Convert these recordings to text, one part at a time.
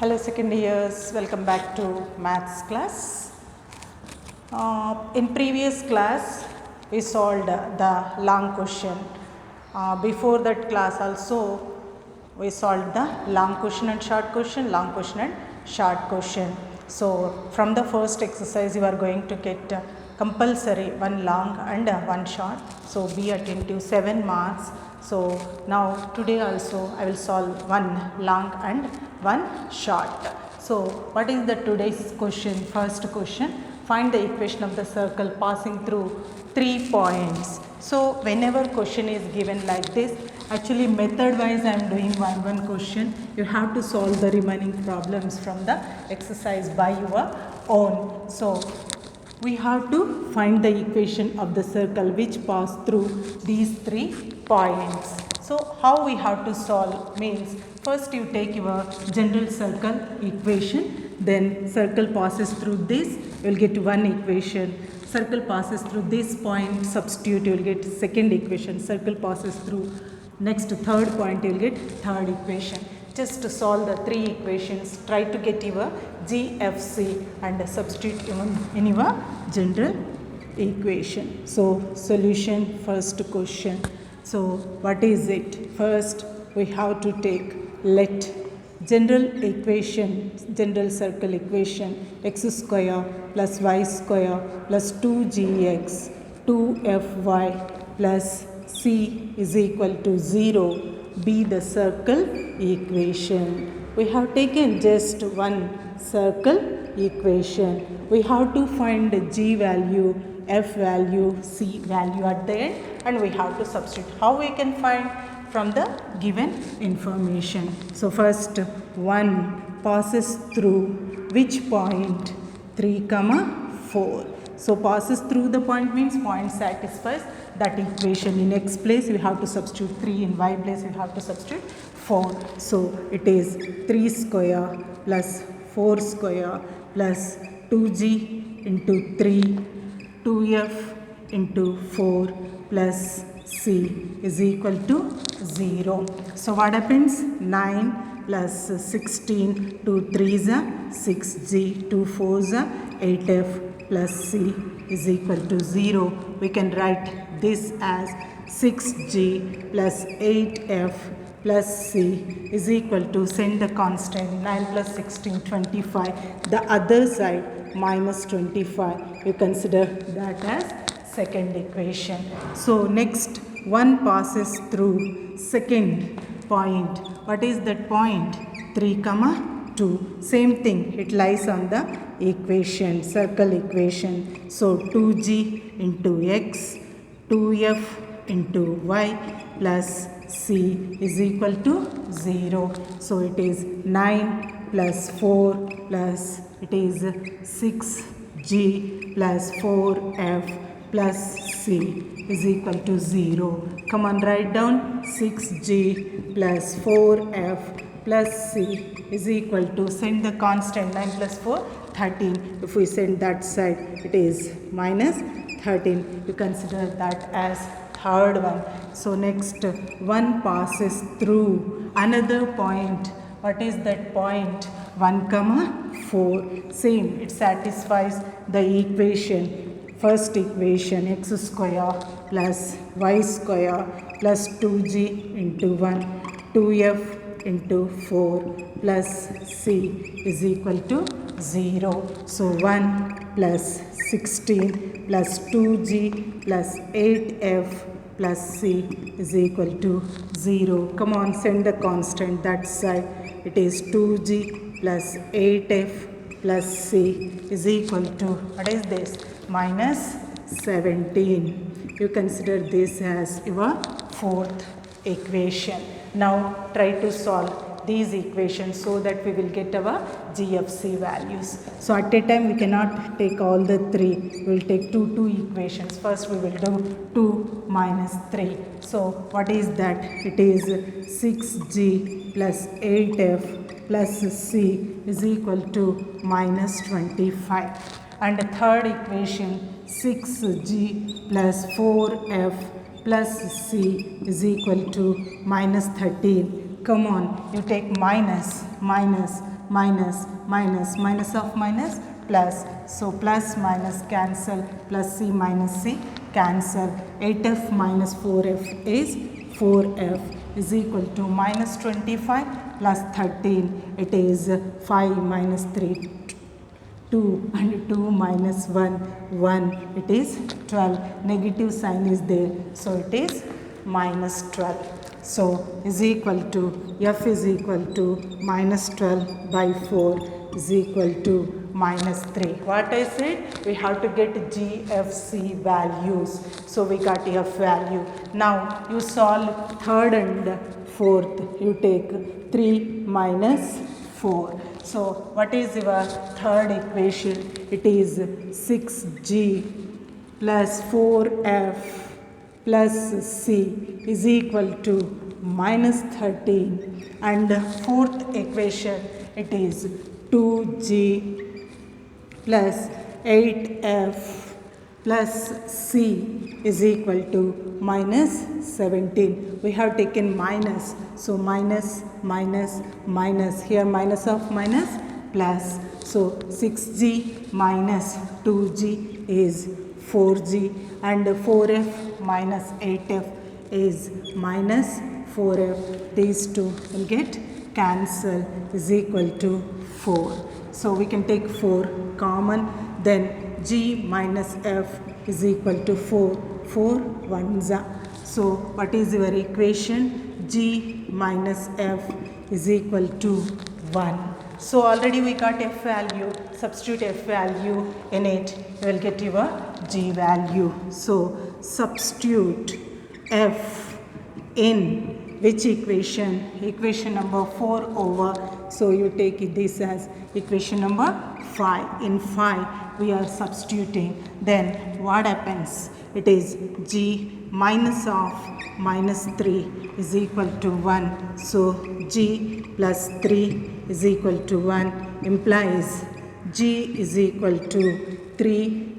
Hello second years, welcome back to maths class. In previous class we solved the long question. Before that class also we solved the long question and short question, long question and short question. So from the first exercise you are going to get compulsory one long and one short. So be attentive, 7 marks. So now today also I will solve one long and one short. So what is the today's question? First question, find the equation of the circle passing through 3 points. So whenever question is given like this, actually method wise I am doing one question. You have to solve the remaining problems from the exercise by your own. So we have to find the equation of the circle which pass through these 3 points. So how we have to solve means, first you take your general circle equation, then circle passes through this, you will get one equation. Circle passes through this point, substitute, you will get second equation. Circle passes through next third point, you will get third equation. Just to solve the 3 equations, try to get your GFC and substitute in your general equation. So solution, first question. So what is it? First we have to take let general equation, general circle equation, x square plus y square plus 2gx 2fy plus c is equal to 0 be the circle equation. We have taken just one circle equation. We have to find the g value, f value, c value at the end, and we have to substitute. How we can find? From the given information. So first 1 passes through which point? 3, 4. So passes through the point means point satisfies that equation. In x place we have to substitute 3, in y place we have to substitute 4. So it is 3 square plus 4 square plus 2g into 3, 2f into 4 plus c is equal to 0. So what happens? 9 plus 16, 2 3s are 6g, 2 4s are 8f plus c is equal to 0. We can write this as 6g plus 8f plus c is equal to, send the constant, 9 plus 16, 25. The other side minus 25. You consider that as second equation. So next 1 passes through second point. What is that point? 3, 2. Same thing, it lies on the equation, circle equation. So 2g into x, 2f into y plus c is equal to 0. So it is 9 plus 4 plus it is 6g plus 4f plus c is equal to 0. Come on, write down 6g plus 4f plus c is equal to, send the constant, 9 plus 4, 13. If we send that side, it is minus 13. You consider that as third one. So next 1 passes through another point. What is that point? 1, 4. Same, it satisfies the equation. First equation, x square plus y square plus 2g into 1, 2f into 4 plus c is equal to 0. So 1 plus 16 plus 2g plus 8f plus c is equal to 0. Come on, send the constant that side. It is 2g plus 8f plus c is equal to, what is this? Minus 17. You consider this as your fourth equation. Now try to solve these equations so that we will get our GFC values. So at a time we cannot take all the 3. We will take two equations. First we will do 2 minus 3. So what is that? It is 6g plus 8f plus c is equal to minus 25. And the third equation, 6g plus 4f plus c is equal to minus 13. Come on, you take minus minus, minus, minus of minus, plus. So plus minus cancel, plus c minus c cancel. 8f minus 4f is 4f is equal to minus 25 plus 13. It is 5 minus 3, 2, and 2 minus 1, 1. It is 12. Negative sign is there. So it is minus 12. So is equal to, f is equal to minus 12 by 4 is equal to minus 3. What I said? We have to get GFC values. So we got F value. Now you solve third and fourth. You take 3 minus 4. So what is your third equation? It is 6G plus 4F plus C is equal to minus 13. And fourth equation, it is 2G plus 8F plus C is equal to minus 17. We have taken minus, so minus, minus, minus. Here minus of minus, plus. So 6G minus 2G is 4G, and 4F minus 8F is minus 4F. These two will get cancel is equal to 4. So we can take 4 common, then G minus F is equal to 4. 4 ones are. So what is your equation? G minus F is equal to 1. So already we got F value. Substitute F value in it. You will get your G value. So substitute F in which equation? Equation number 4 over. So you take this as equation number 5. In 5 we are substituting. Then what happens? It is G minus of minus 3 is equal to 1. So G plus 3 is equal to 1 implies G is equal to 3.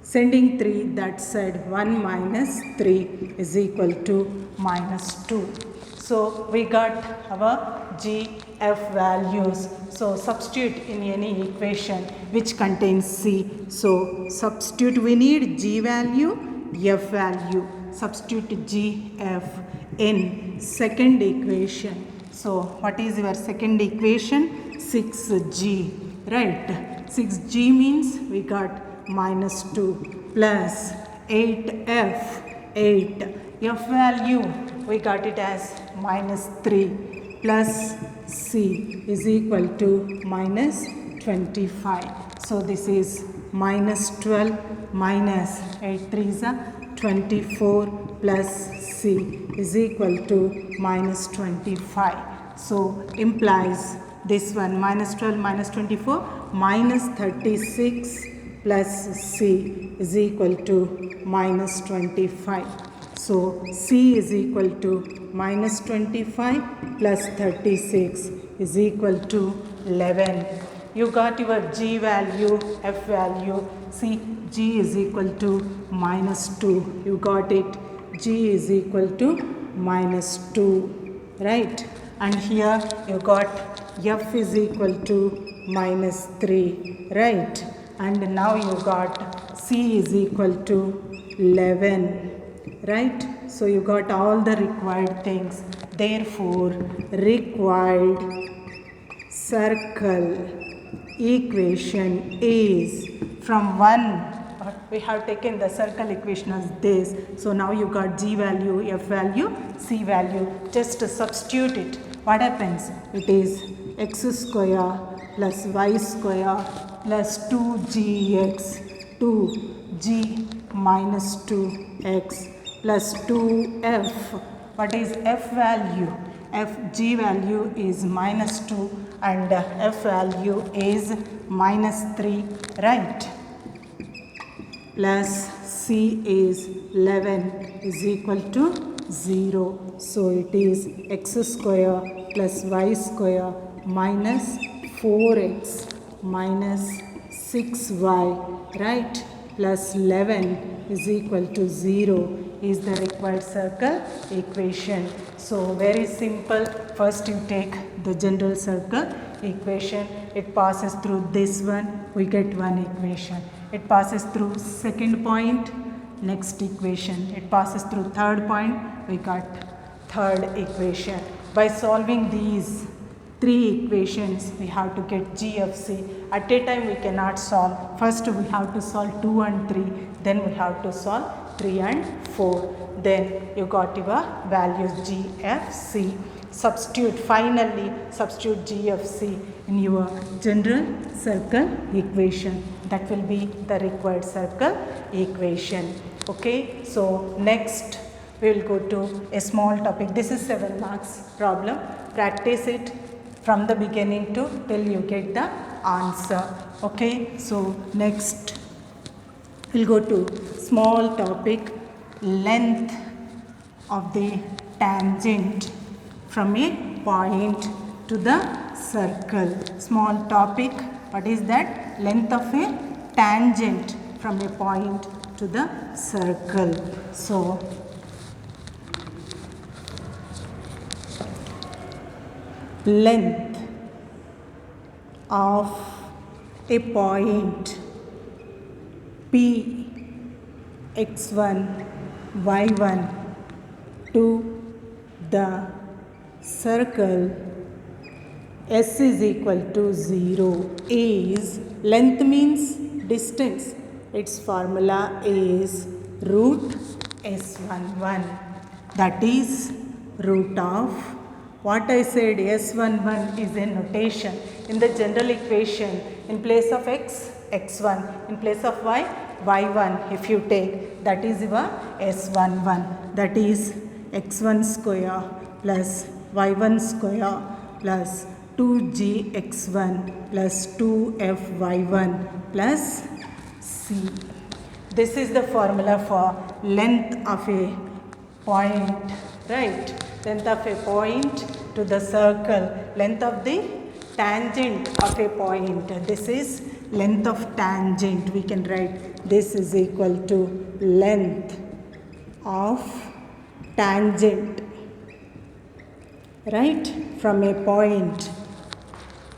Sending 3 that side, 1 minus 3 is equal to minus 2. So we got our G, F values. So substitute in any equation which contains C. So substitute, we need G value, F value. Substitute G, F in second equation. So what is your second equation? 6G, right? 6G means we got minus 2 plus 8F, 8. F value, we got it as minus 3 plus C is equal to minus 25. So this is minus 12 minus 8 3s are 24 plus C is equal to minus 25. So implies this one minus 12 minus 24 minus 36 plus C is equal to minus 25. So C is equal to minus 25 plus 36 is equal to 11. You got your G value, F value. See, G is equal to minus 2. You got it. G is equal to minus 2, right? And here you got F is equal to minus 3, right? And now you got C is equal to 11, right? So you got all the required things. Therefore, required circle equation is from 1. We have taken the circle equation as this. So now you got G value, F value, C value. Just substitute it. What happens? It is x square plus y square plus 2gx, 2g minus 2x plus 2f. What is f value? G value is minus 2 and f value is minus 3, right? Plus C is 11 is equal to 0. So it is x square plus y square minus 4x minus 6y, right? Plus 11 is equal to 0 is the required circle equation. So very simple. First you take the general circle equation. It passes through this one, we get one equation. It passes through second point, next equation. It passes through third point, we got third equation. By solving these three equations, we have to get G of C. At a time we cannot solve. First we have to solve 2 and 3, then we have to solve 3 and 4. Then you got your values G, F, C. Finally substitute G of C in your general circle equation. That will be the required circle equation. Okay, so next we will go to a small topic. This is 7 marks problem. Practice it from the beginning to till you get the answer. Okay, so next we'll go to small topic, length of the tangent from a point to the circle. Small topic, what is that? Length of a tangent from a point to the circle. So length of a point P x1 y1 to the circle S is equal to 0 is, length means distance, its formula is root S11, that is root of, what I said, S11 is a notation. In the general equation, in place of x, x1, in place of y, y1, if you take, that is your S11, that is x1 square plus y1 square plus 2gx1 plus 2fy1 plus c. This is the formula for length of a point, right? Length of a point to the circle, length of the tangent of a point. This is length of tangent. We can write this is equal to length of tangent, right, from a point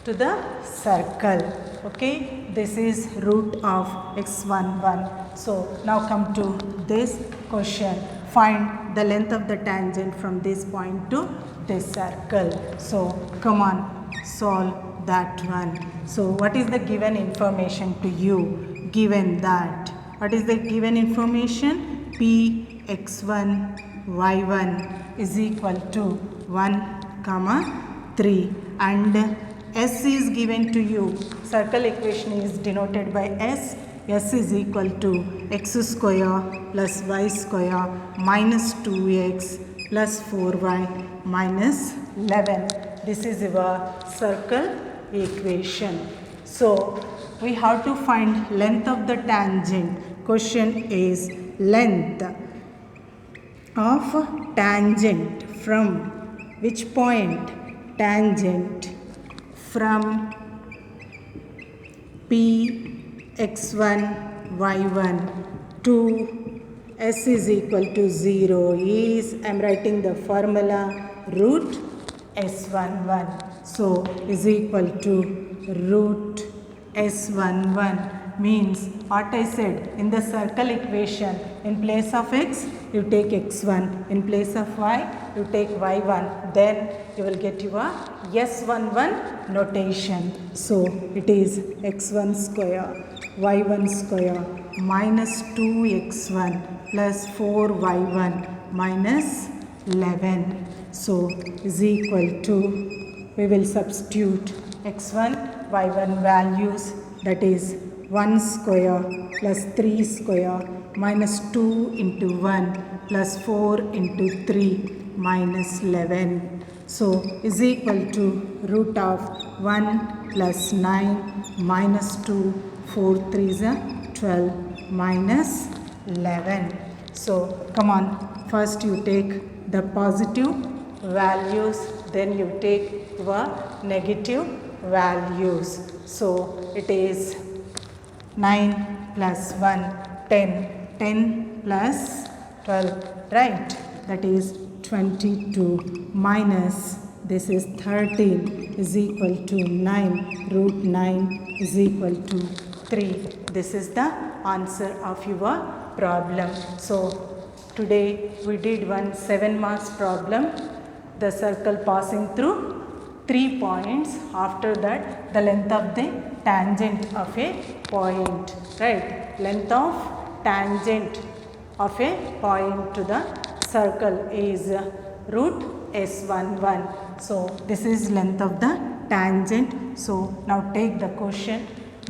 to the circle. Okay, this is root of x11. So now come to this question. Find the length of the tangent from this point to this circle. So come on, solve that one. So what is the given information to you? Given that, what is the given information? P x1 y1 is equal to 1 comma 3 and S is given to you. Circle equation is denoted by S. S is equal to x square plus y square minus 2x plus 4y minus 11. This is your circle equation. So we have to find length of the tangent. Question is length of tangent from which point? Tangent from P x1 y1 to S is equal to 0 is, I am writing the formula root S11. So is equal to root S11 means what I said in the circle equation, in place of x you take x1, in place of y you take y1, then you will get your S11 notation. So it is x1 square y1 square minus 2x1 plus 4y1 minus 11. So is equal to, we will substitute x1 y1 values, that is 1 square plus 3 square minus 2 into 1 plus 4 into 3 minus 11. So is equal to root of 1 plus 9 minus 2, 4 3s are 12 minus 11. So come on, first you take the positive values, then you take your negative values. So it is 9 plus 1, 10, 10 plus 12, right? That is 22 minus this is 13 is equal to 9. Root 9 is equal to 3. This is the answer of your problem. So today we did one 7 marks problem. The circle passing through 3 points. After that, the length of the tangent of a point, right? Length of tangent of a point to the circle is root S11. So this is length of the tangent. So now take the question.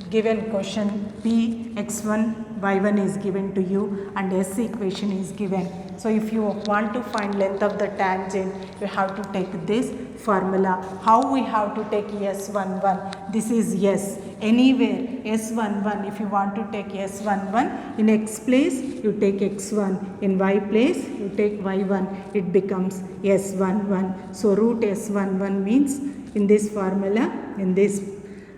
Given question P x1 y1 is given to you and S equation is given. So if you want to find length of the tangent, you have to take this formula. How we have to take S11? This is S. Anywhere S11, if you want to take S11, in X place you take X1, in Y place you take Y1, it becomes S11. So root S11 means in this formula, in this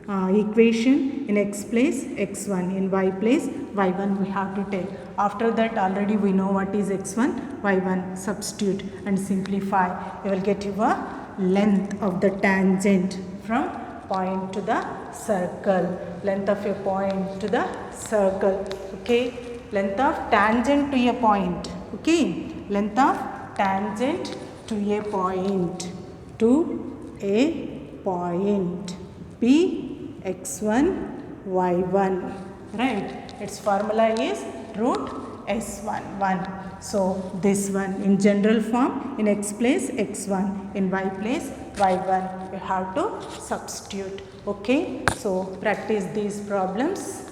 equation, in X place X1, in Y place Y1 we have to take. After that already we know what is X1, Y1, substitute and simplify. You will get your length of the tangent from point to the circle. Length of a point to the circle. Okay. Length of tangent to a point. Okay. Length of tangent to a point. To a point. P x1 y1, right? Its formula is root s11. So this one in general form, in X place x1, in Y place y1, you have to substitute. Okay, so practice these problems.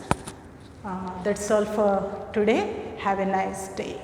That's all for today. Have a nice day.